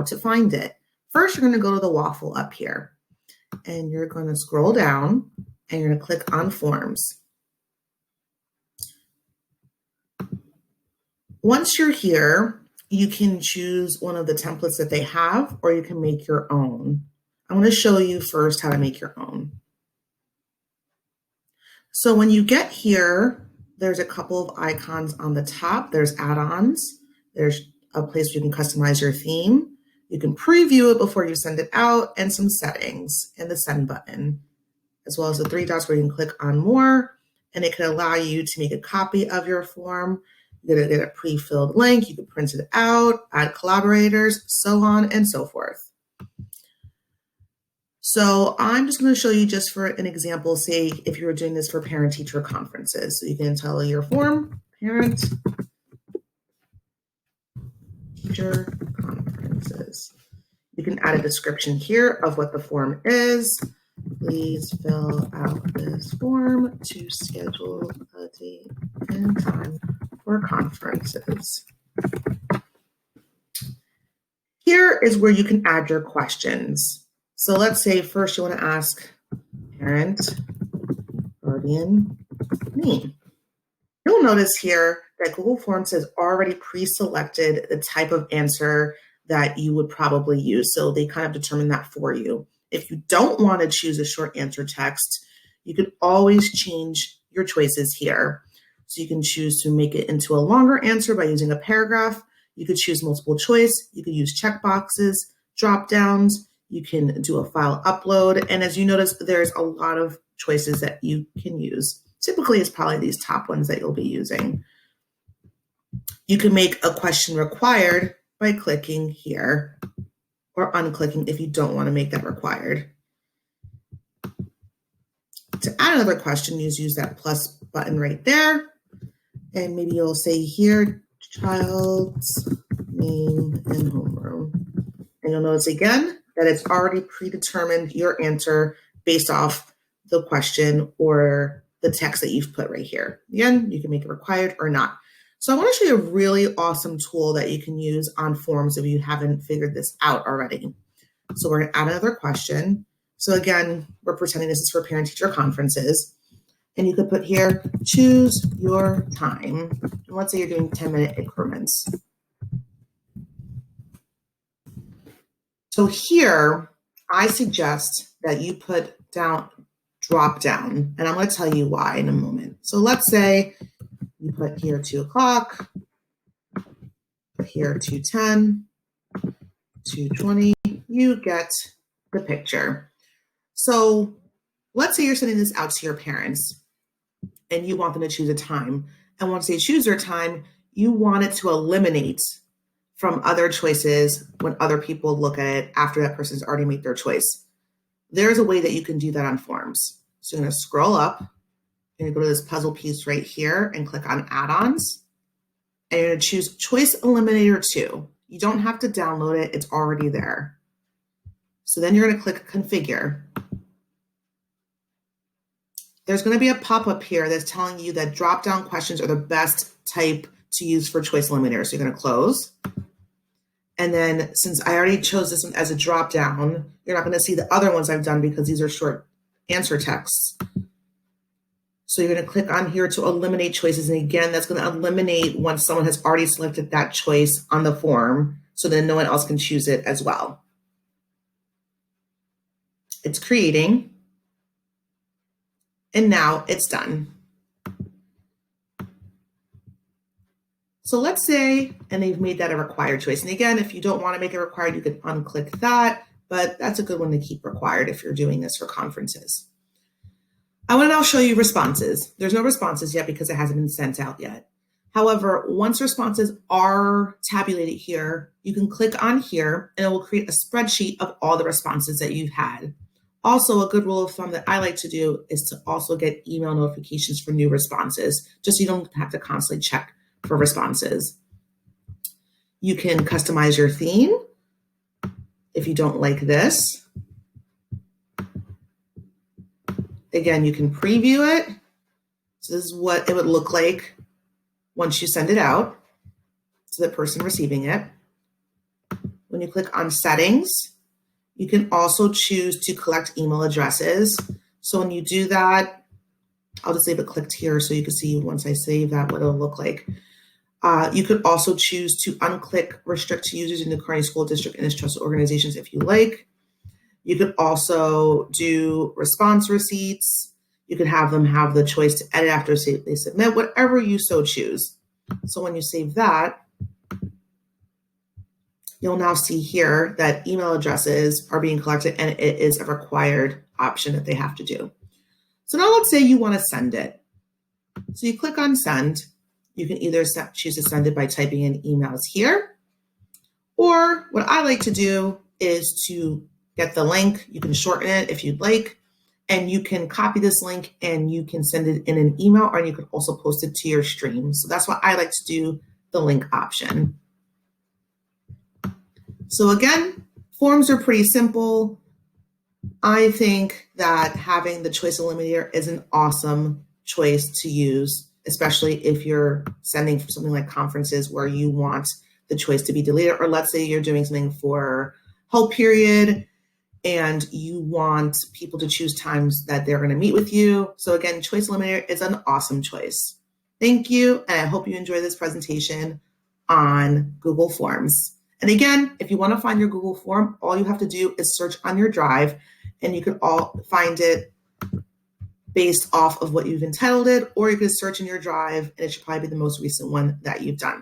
to find it. First, you're going to go to the waffle up here, and you're going to scroll down, and you're going to click on Forms. Once you're here, you can choose one of the templates that they have, or you can make your own. I'm going to show you first how to make your own. So when you get here, there's a couple of icons on the top. There's add-ons. There's a place where you can customize your theme. You can preview it before you send it out, and some settings and the send button, as well as the three dots where you can click on more, and it can allow you to make a copy of your form. You're going to get a pre-filled link. You can print it out, add collaborators, so on and so forth. So I'm just going to show you just for an example, say if you were doing this for parent-teacher conferences. So you can tell your form, parent-teacher conferences. You can add a description here of what the form is. Please fill out this form to schedule a date and time for conferences. Here is where you can add your questions. So let's say first you want to ask parent, guardian, name. You'll notice here that Google Forms has already pre-selected the type of answer that you would probably use. So they kind of determine that for you. If you don't want to choose a short answer text, you can always change your choices here. So you can choose to make it into a longer answer by using a paragraph. You could choose multiple choice. You could use checkboxes, drop downs. You can do a file upload. And as you notice, there's a lot of choices that you can use. Typically, it's probably these top ones that you'll be using. You can make a question required by clicking here or unclicking if you don't want to make that required. To add another question, use that plus button right there. And maybe you'll say here, child's name and homeroom. And you'll notice again that it's already predetermined your answer based off the question or the text that you've put right here. Again, you can make it required or not. So I want to show you a really awesome tool that you can use on forms if you haven't figured this out already. So we're going to add another question. So again, we're pretending this is for parent-teacher conferences. And you could put here, choose your time. And let's say you're doing 10-minute increments. So here, I suggest that you put down drop down, and I'm going to tell you why in a moment. So let's say you put here 2 o'clock, put here 2:10, 2:20, you get the picture. So let's say you're sending this out to your parents and you want them to choose a time. And once they choose their time, you want it to eliminate from other choices when other people look at it after that person's already made their choice. There's a way that you can do that on forms. So you're going to scroll up and go to this puzzle piece right here and click on add-ons. And you're going to choose Choice Eliminator 2. You don't have to download it. It's already there. So then you're going to click Configure. There's going to be a pop-up here that's telling you that drop-down questions are the best type to use for Choice Eliminator. So you're going to close. And then since I already chose this one as a drop-down, you're not going to see the other ones I've done because these are short answer texts. So you're going to click on here to eliminate choices. And again, that's going to eliminate once someone has already selected that choice on the form, so then no one else can choose it as well. It's creating. And now it's done. So let's say, and they've made that a required choice. And again, if you don't want to make it required, you can unclick that, but that's a good one to keep required if you're doing this for conferences. I want to now show you responses. There's no responses yet because it hasn't been sent out yet. However, once responses are tabulated here, you can click on here and it will create a spreadsheet of all the responses that you've had. Also, a good rule of thumb that I like to do is to also get email notifications for new responses, just so you don't have to constantly check for responses. You can customize your theme if you don't like this. Again, you can preview it. So this is what it would look like once you send it out to the person receiving it. when you click on settings, you can also choose to collect email addresses. So when you do that, I'll just leave it clicked here so you can see once I save that what it'll look like. You could also choose to unclick restrict to users in the Kearney School District and its trusted organizations if you like. You could also do response receipts. You could have them have the choice to edit after they submit, whatever you so choose. So when you save that, you'll now see here that email addresses are being collected and it is a required option that they have to do. So now let's say you want to send it. So you click on send. You can either choose to send it by typing in emails here, or what I like to do is to get the link. You can shorten it if you'd like, and you can copy this link and you can send it in an email, or you can also post it to your stream. So that's why I like to do the link option. So again, forms are pretty simple. I think that having the Choice Eliminator is an awesome choice to use, especially if you're sending for something like conferences where you want the choice to be deleted, or let's say you're doing something for help period and you want people to choose times that they're going to meet with you. So again, Choice Eliminator is an awesome choice. Thank you, and I hope you enjoy this presentation on Google Forms. And again, if you want to find your Google form, all you have to do is search on your drive, and you can all find it based off of what you've entitled it, or you can search in your drive, and it should probably be the most recent one that you've done.